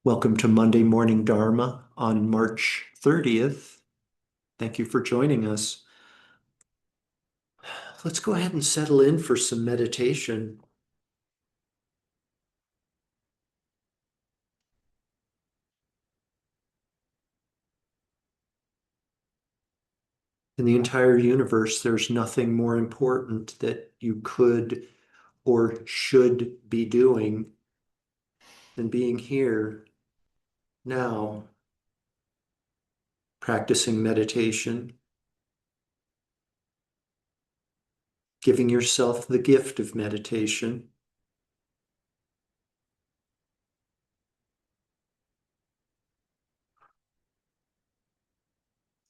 Welcome to Monday Morning Dharma on March 30th. Thank you for joining us. Let's go ahead and settle in for some meditation. In the entire universe, there's nothing more important that you could or should be doing than being here now, practicing meditation, giving yourself the gift of meditation,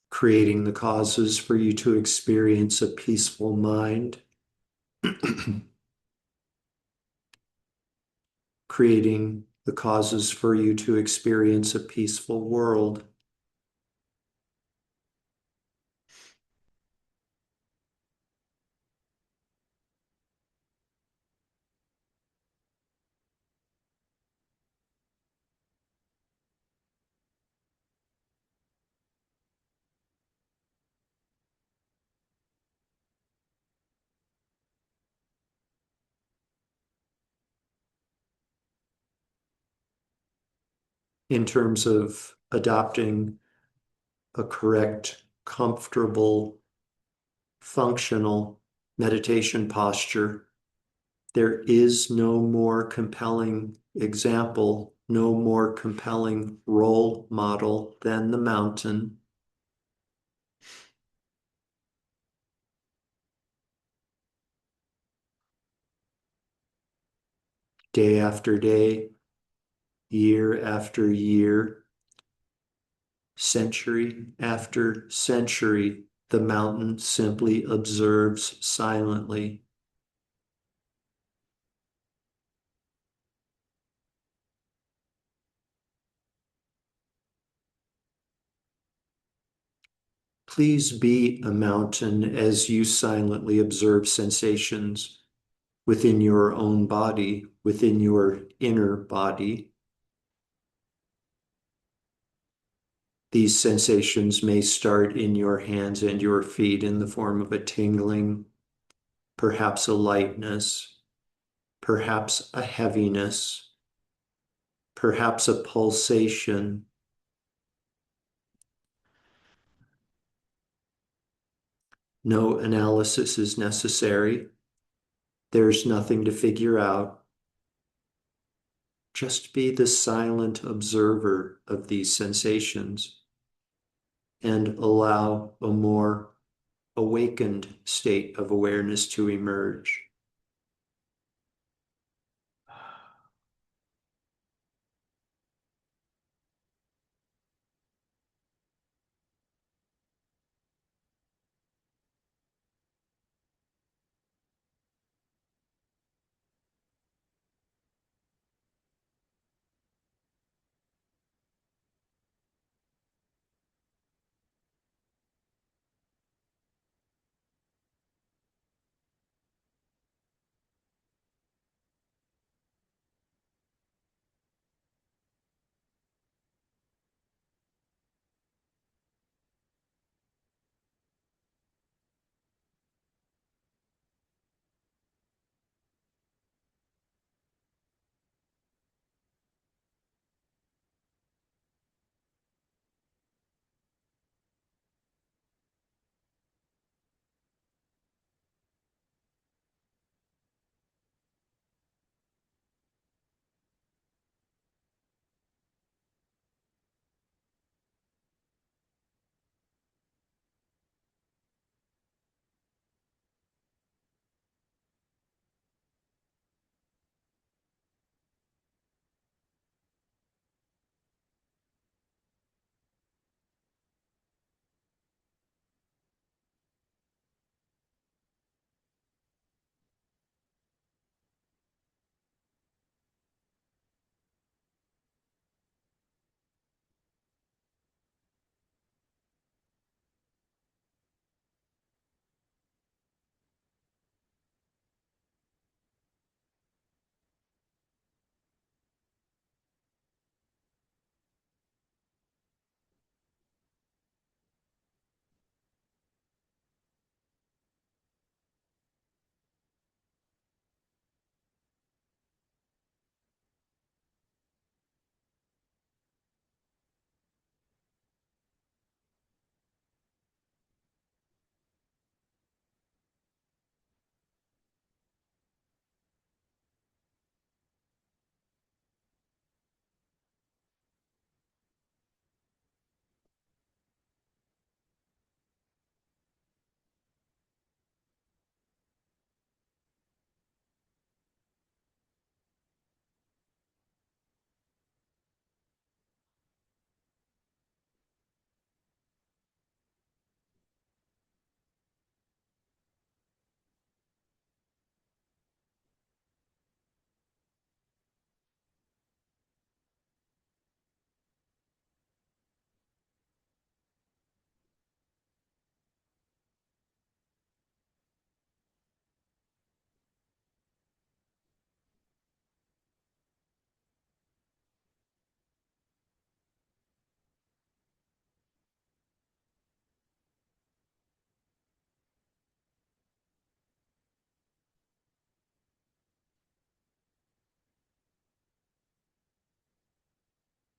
creating the causes for you to experience a peaceful mind. Creating the causes for you to experience a peaceful world. In terms of adopting a correct, comfortable, functional meditation posture, there is no more compelling example, no more compelling role model than the mountain. Day after day, year after year, century after century, the mountain simply observes silently. Please be a mountain as you silently observe sensations within your own body, within your inner body. These sensations may start in your hands and your feet in the form of a tingling, perhaps a lightness, perhaps a heaviness, perhaps a pulsation. No analysis is necessary. There's nothing to figure out. Just be the silent observer of these sensations and allow a more awakened state of awareness to emerge.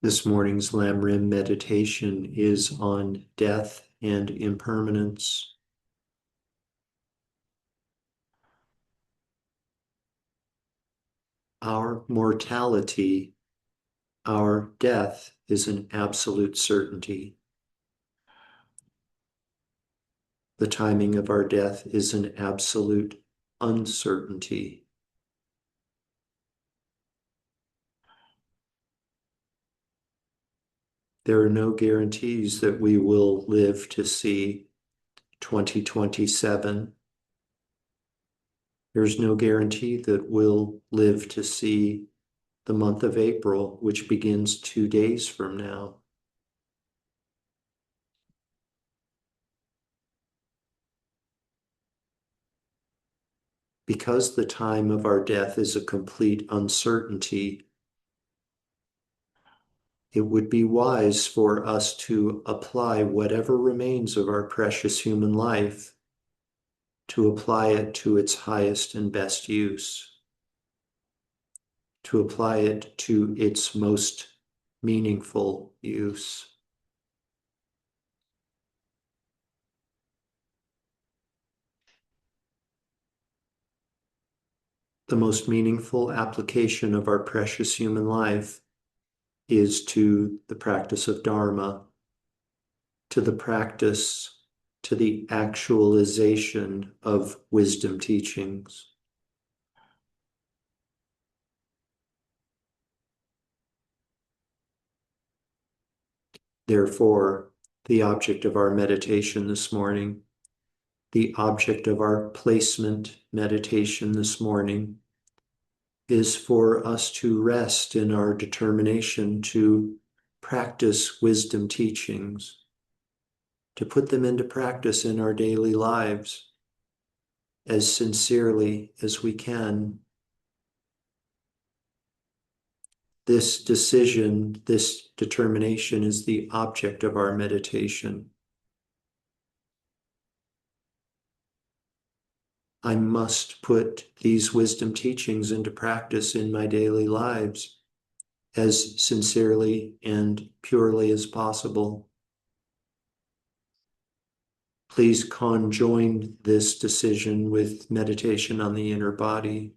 This morning's Lamrim meditation is on death and impermanence. Our mortality, our death, is an absolute certainty. The timing of our death is an absolute uncertainty. There are no guarantees that we will live to see 2027. There's no guarantee that we'll live to see the month of April, which begins 2 days from now. Because the time of our death is a complete uncertainty, it would be wise for us to apply whatever remains of our precious human life, to apply it to its highest and best use, to apply it to its most meaningful use. The most meaningful application of our precious human life is to the practice of Dharma, to the practice, to the actualization of wisdom teachings. Therefore, the object of our meditation this morning, the object of our placement meditation this morning, is for us to rest in our determination to practice wisdom teachings, to put them into practice in our daily lives as sincerely as we can. This decision, this determination is the object of our meditation. I must put these wisdom teachings into practice in my daily lives as sincerely and purely as possible. Please conjoin this decision with meditation on the inner body.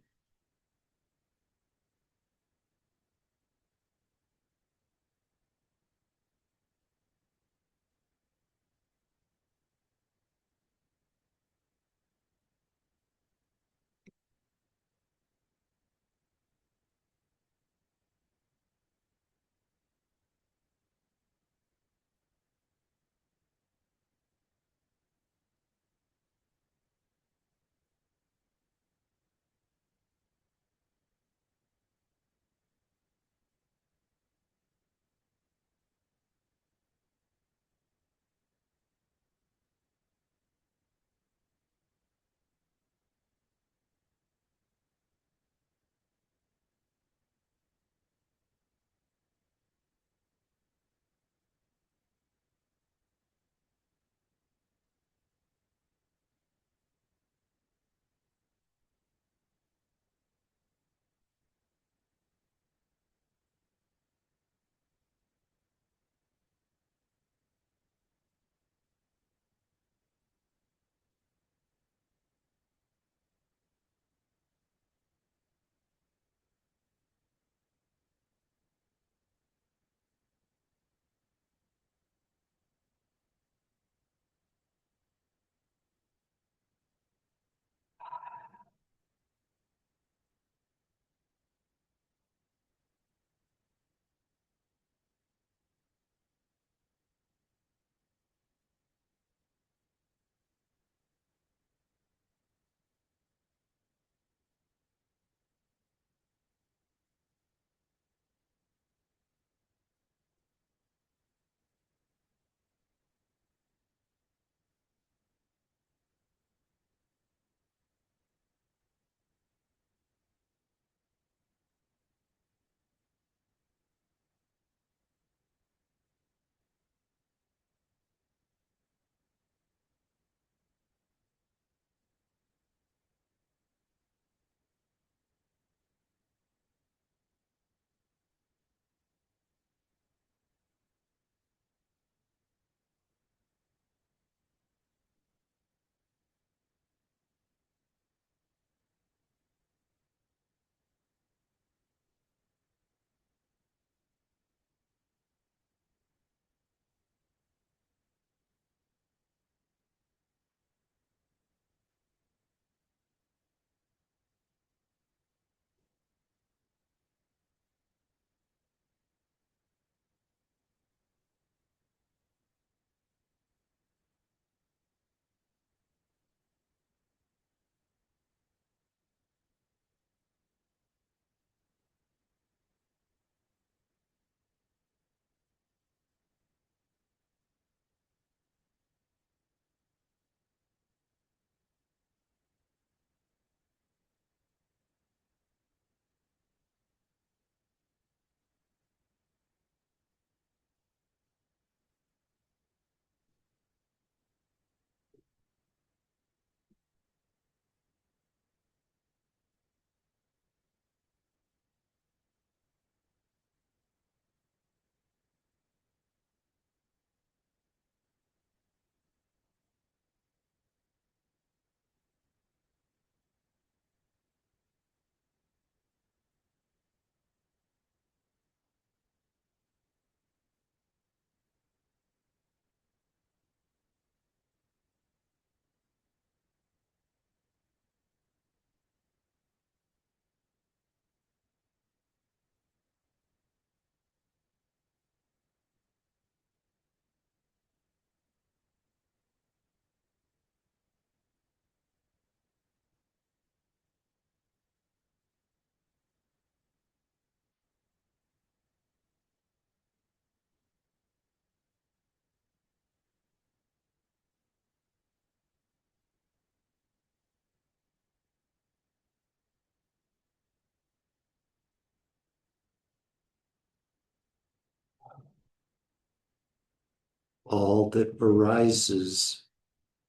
All that arises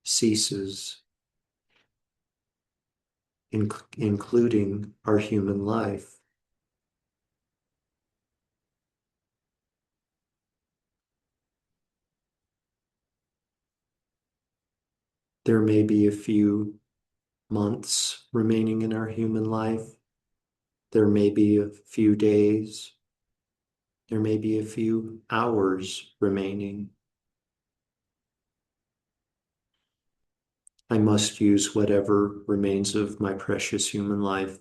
ceases, including our human life. There may be a few months remaining in our human life. There may be a few days. There may be a few hours remaining. I must use whatever remains of my precious human life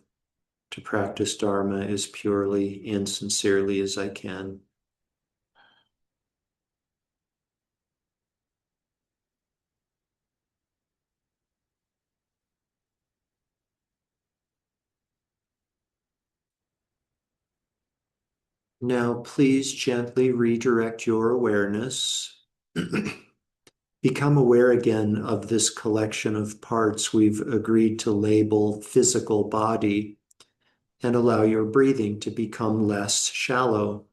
to practice Dharma as purely and sincerely as I can. Now, please gently redirect your awareness. Become aware again of this collection of parts we've agreed to label physical body, and allow your breathing to become less shallow.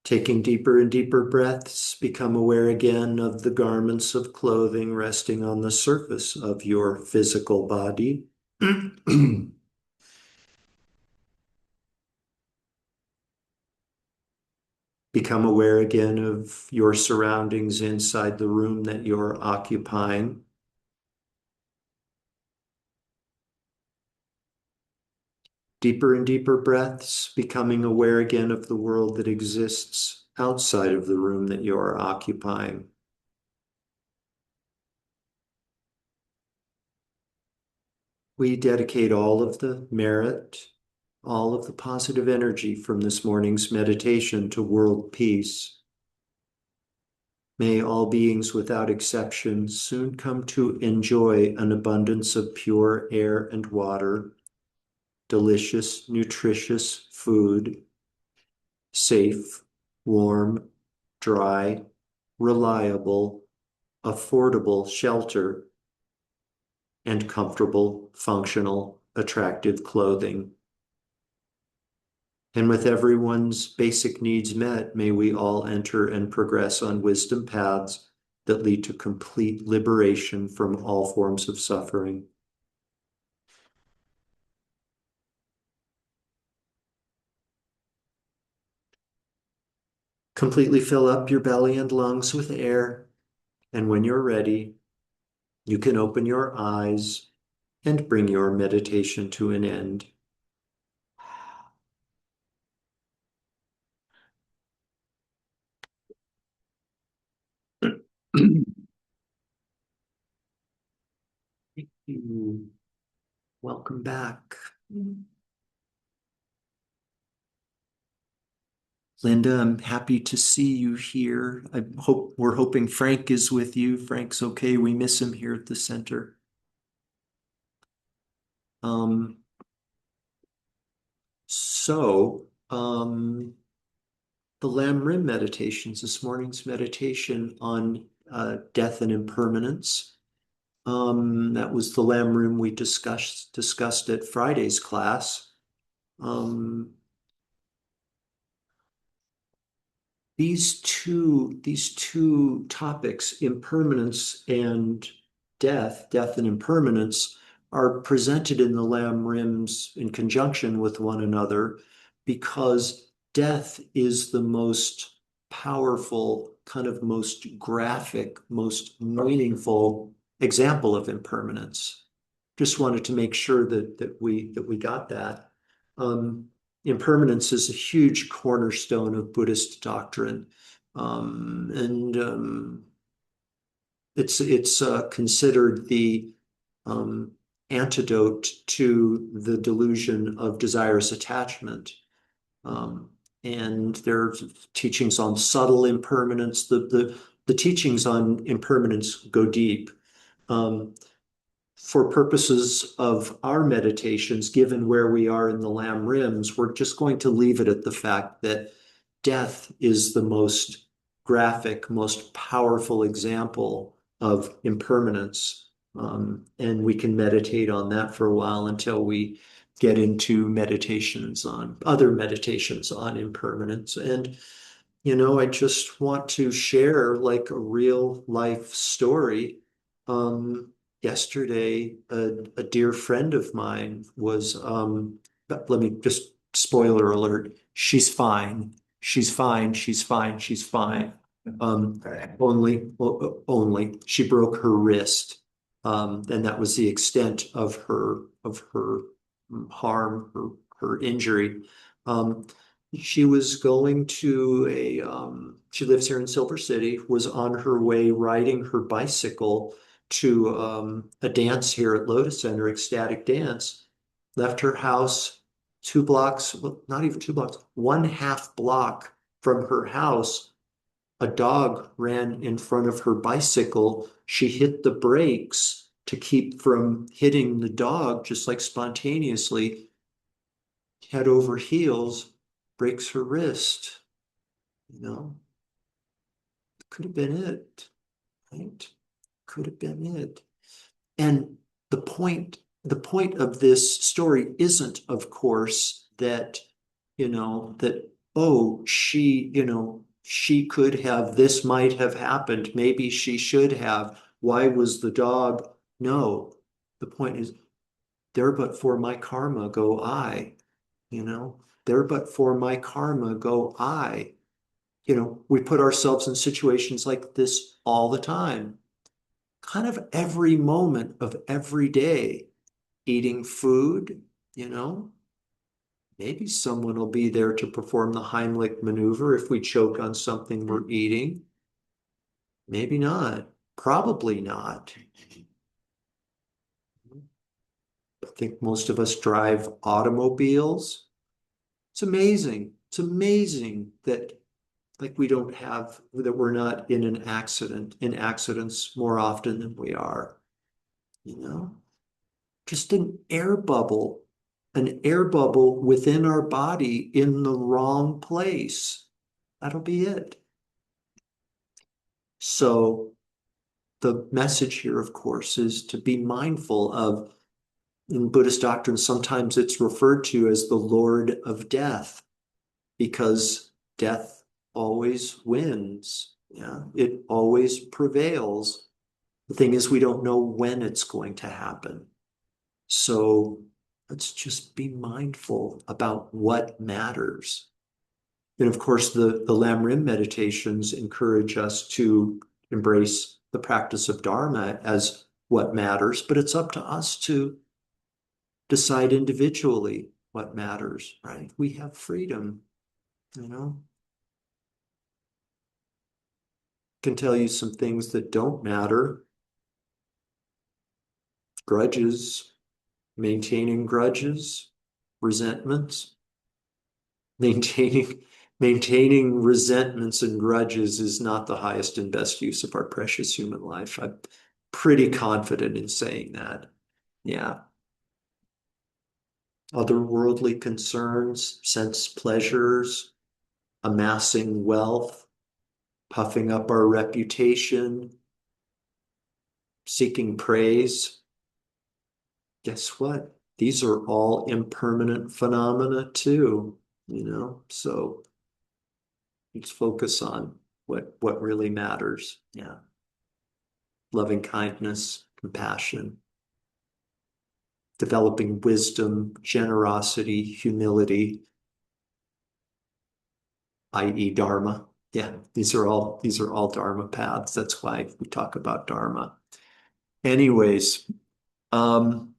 Taking deeper and deeper breaths, become aware again of the garments of clothing resting on the surface of your physical body. Become aware again of your surroundings inside the room that you're occupying. Deeper and deeper breaths, becoming aware again of the world that exists outside of the room that you are occupying. We dedicate all of the merit, all of the positive energy from this morning's meditation to world peace. May all beings without exception soon come to enjoy an abundance of pure air and water, delicious, nutritious food, safe, warm, dry, reliable, affordable shelter, and comfortable, functional, attractive clothing. And with everyone's basic needs met, may we all enter and progress on wisdom paths that lead to complete liberation from all forms of suffering. Completely fill up your belly and lungs with air, and when you're ready, you can open your eyes and bring your meditation to an end. Thank you. Welcome back. Linda, I'm happy to see you here. We're hoping Frank is with you. Frank's okay. We miss him here at the center. Um, so, the Lam Rim meditations, this morning's meditation on death and impermanence. That was the Lam Rim we discussed at Friday's class. Um, these two topics, impermanence and death and impermanence, are presented in the Lam Rims in conjunction with one another because death is the most powerful, kind of most graphic, most meaningful example of impermanence. Just wanted to make sure that we got that. Impermanence is a huge cornerstone of Buddhist doctrine, and it's considered the um, antidote to the delusion of desirous attachment. Um, and there are teachings on subtle impermanence. The teachings on impermanence go deep. Um, for purposes of our meditations, given where we are in the Lam Rims, we're just going to leave it at the fact that death is the most graphic, most powerful example of impermanence. And we can meditate on that for a while until we get into meditations on other meditations on impermanence. And, I just want to share like a real life story. Yesterday, a dear friend of mine was, let me just spoiler alert, she's fine. She's fine. She's fine. She's fine. Um, only she broke her wrist. And that was the extent of her harm, her injury. Um, she was going to she lives here in Silver City, was on her way riding her bicycle to a dance here at Lotus Center, ecstatic dance, left her house 2 blocks, well, not even 2 blocks, one half block from her house. A dog ran in front of her bicycle. She hit the brakes to keep from hitting the dog, just like spontaneously, head over heels, breaks her wrist. You know, could have been it, right? Could have been it. And the point of this story isn't, of course, that, oh, she could have, this might have happened. Maybe she should have. Why was the dog? No, the point is, there but for my karma go I, there but for my karma go I. We put ourselves in situations like this all the time, kind of every moment of every day, eating food, you know, maybe someone will be there to perform the Heimlich maneuver if we choke on something we're eating. Maybe not, probably not. I think most of us drive automobiles. It's amazing. It's amazing that like we don't have that we're not in an accident, in accidents more often than we are, you know? Just an air bubble within our body in the wrong place. That'll be it. So the message here, of course, is to be mindful of, in Buddhist doctrine, sometimes it's referred to as the Lord of Death, because death always wins. Yeah, it always prevails. The thing is, we don't know when it's going to happen. So let's just be mindful about what matters. And of course, the Lam Rim meditations encourage us to embrace the practice of Dharma as what matters, but it's up to us to decide individually what matters, right? We have freedom, you know. Can tell you some things that don't matter. Grudges, maintaining grudges, resentments, maintaining maintaining resentments and grudges is not the highest and best use of our precious human life. I'm pretty confident in saying that. Yeah. Otherworldly concerns, sense pleasures, amassing wealth, puffing up our reputation, seeking praise. Guess what? These are all impermanent phenomena too, so let's focus on what really matters. Yeah. Loving kindness, compassion, developing wisdom, generosity, humility, i.e. Dharma. Yeah, these are all Dharma paths. That's why we talk about Dharma. Anyways, um,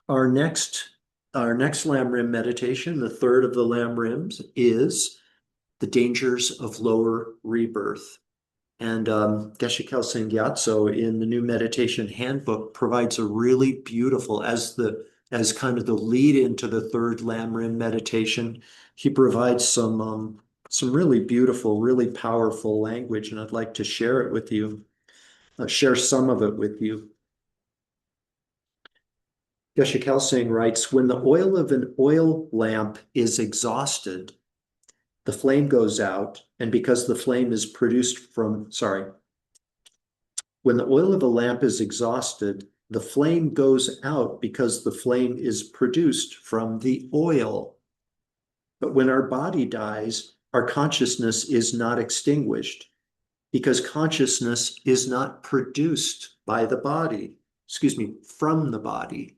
our next our next Lam Rim meditation, the third of the Lam Rims, is the dangers of lower rebirth. And Geshe Kelsang Gyatso in the new meditation handbook provides a really beautiful, as kind of the lead into the third Lam Rim meditation, he provides some really beautiful, really powerful language, and I'd like to share it with you, share some of it with you. Geshe Kelsang writes, when the oil of an oil lamp is exhausted, the flame goes out, and because the flame is produced from, sorry, when the oil of a lamp is exhausted, The flame goes out because the flame is produced from the oil. But when our body dies, our consciousness is not extinguished because consciousness is not produced by the body, excuse me, from the body.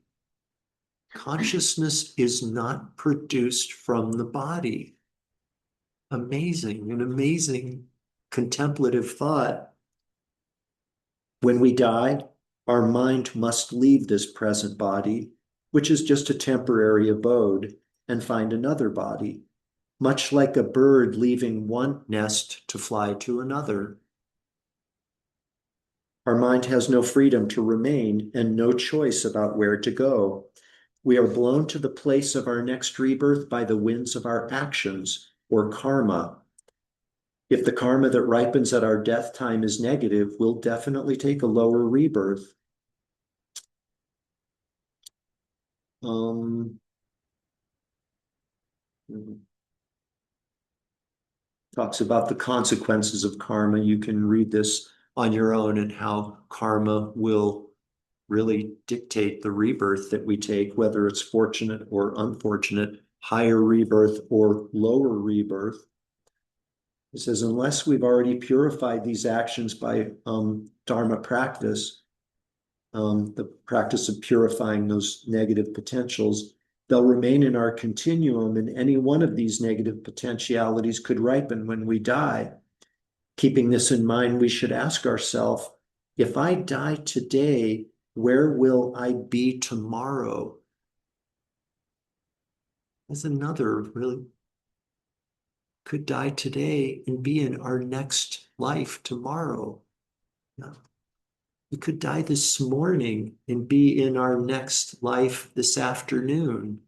Consciousness is not produced from the body. Amazing, an amazing contemplative thought. When we die, our mind must leave this present body, which is just a temporary abode, and find another body, much like a bird leaving one nest to fly to another. Our mind has no freedom to remain and no choice about where to go. We are blown to the place of our next rebirth by the winds of our actions, or karma. If the karma that ripens at our death time is negative, we'll definitely take a lower rebirth. Um, Talks about the consequences of karma. You can read this on your own and how karma will really dictate the rebirth that we take, whether it's fortunate or unfortunate, higher rebirth or lower rebirth. It says, unless we've already purified these actions by Dharma practice, the practice of purifying those negative potentials, they'll remain in our continuum, and any one of these negative potentialities could ripen when we die. Keeping this in mind, we should ask ourselves, if I die today, where will I be tomorrow? That's another really could die today and be in our next life tomorrow. Yeah. We could die this morning and be in our next life this afternoon.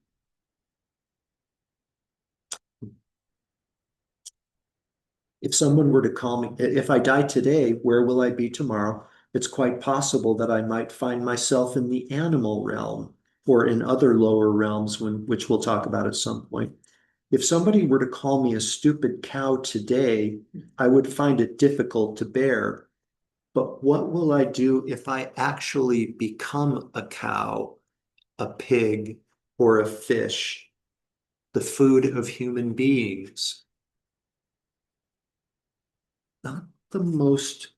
If someone were to call me, if I die today, where will I be tomorrow? It's quite possible that I might find myself in the animal realm or in other lower realms, which we'll talk about at some point. If somebody were to call me a stupid cow today, I would find it difficult to bear. But what will I do if I actually become a cow, a pig, or a fish, the food of human beings? Not the most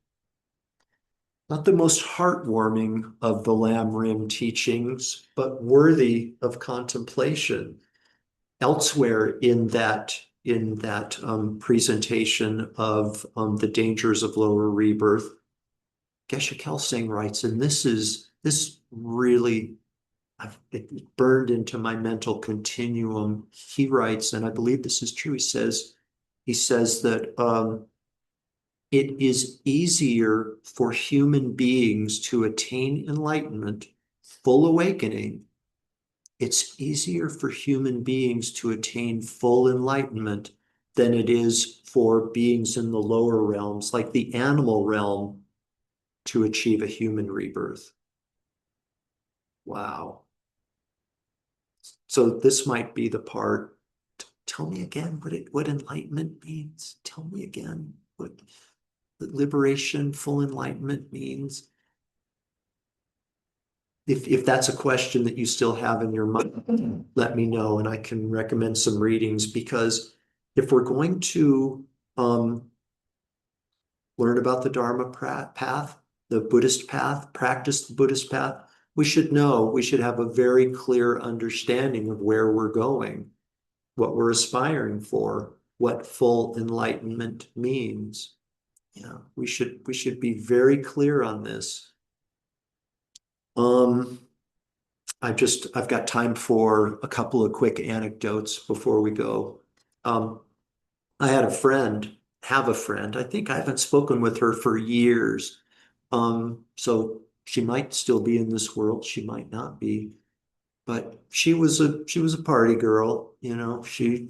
not the most heartwarming of the Lam Rim teachings, but worthy of contemplation. Elsewhere in that presentation of the dangers of lower rebirth, Geshe Kelsang writes, and this really it burned into my mental continuum. He writes, and I believe this is true. He says that it is easier for human beings to attain enlightenment, full awakening. It's easier for human beings to attain full enlightenment than it is for beings in the lower realms, like the animal realm, to achieve a human rebirth. Wow. So this might be the part. Tell me again what enlightenment means. Tell me again what liberation, full enlightenment means. If that's a question that you still have in your mind, let me know and I can recommend some readings, because if we're going to learn about the Dharma path, the Buddhist path, practice the Buddhist path, we should have a very clear understanding of where we're going, what we're aspiring for, what full enlightenment means. Yeah, we should be very clear on this. Um, I've got time for a couple of quick anecdotes before we go. Um, I had a friend, have a friend. I think I haven't spoken with her for years. So she might still be in this world. She might not be, but she was a party girl. She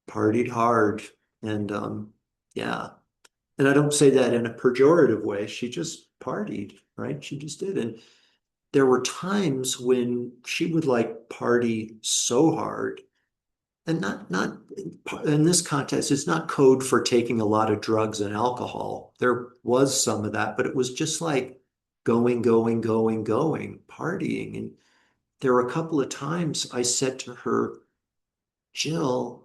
partied hard, and yeah. And I don't say that in a pejorative way. She just partied, right? She just did. And there were times when she would like party so hard, and not in this context, it's not code for taking a lot of drugs and alcohol. There was some of that, but it was just like going, going, going, going, partying. And there were a couple of times I said to her, Jill,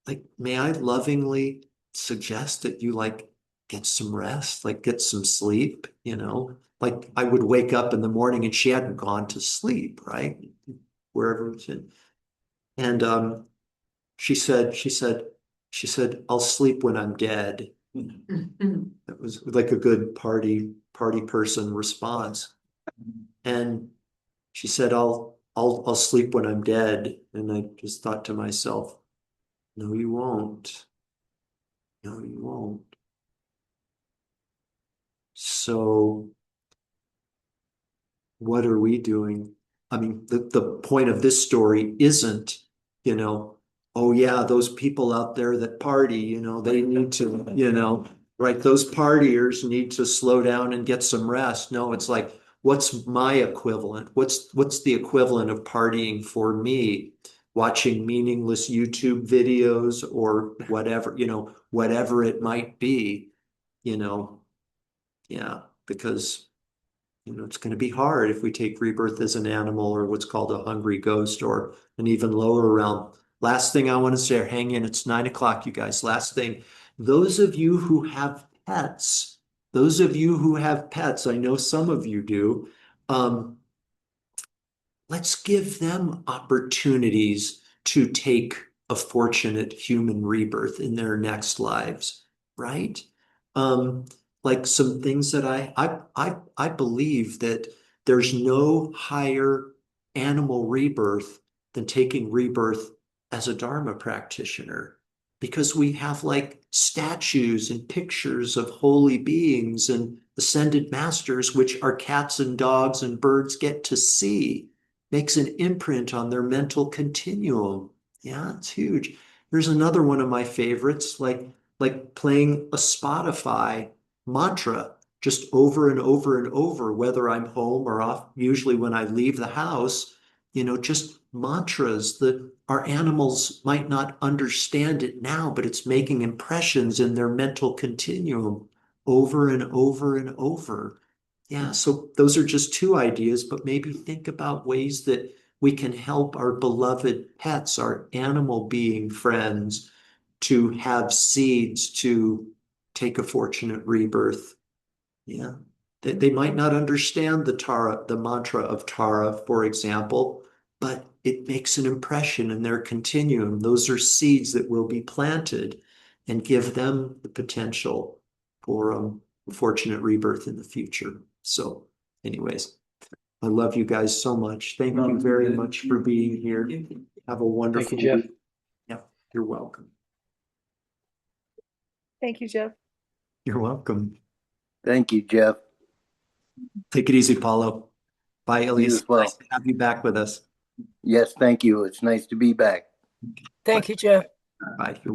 like, may I lovingly suggest that you like get some rest, like get some sleep, you know? Like I would wake up in the morning and she hadn't gone to sleep, right? Wherever it was in. And she said, I'll sleep when I'm dead. That was like a good party person response. And she said, I'll sleep when I'm dead. And I just thought to myself, no, you won't. No, you won't. So what are we doing? I mean, the point of this story isn't, you know, oh yeah, those people out there that party, they need to, right? Those partiers need to slow down and get some rest. No, it's like, what's my equivalent? What's the equivalent of partying for me? Watching meaningless YouTube videos or whatever, whatever it might be, you know, yeah, because it's going to be hard if we take rebirth as an animal or what's called a hungry ghost or an even lower realm. Last thing I want to say, hang in, it's 9 o'clock, you guys. Last thing, those of you who have pets, I know some of you do, um, let's give them opportunities to take a fortunate human rebirth in their next lives, right? Um, like some things that I believe that there's no higher animal rebirth than taking rebirth as a Dharma practitioner. Because we have like statues and pictures of holy beings and ascended masters, which our cats and dogs and birds get to see makes an imprint on their mental continuum. Yeah, it's huge. There's another one of my favorites, like playing a Spotify mantra just over and over and over, whether I'm home or off, usually when I leave the house, just mantras that our animals might not understand it now, but it's making impressions in their mental continuum over and over and over. Yeah, so those are just two ideas, but maybe think about ways that we can help our beloved pets, our animal being friends, to have seeds to take a fortunate rebirth. Yeah. They might not understand the mantra of Tara, for example, but it makes an impression in their continuum. Those are seeds that will be planted and give them the potential for fortunate rebirth in the future. So, anyways, I love you guys so much. Thank you very much for being here. Have a Thank you, wonderful Jeff. week. Yeah, you're welcome. Thank you, Jeff. You're welcome. Thank you, Jeff. Take it easy, Paulo. Bye, You Elise. as well. Nice to have you back with us. Yes, thank you. It's nice to be back. Thank you, Jeff. Bye.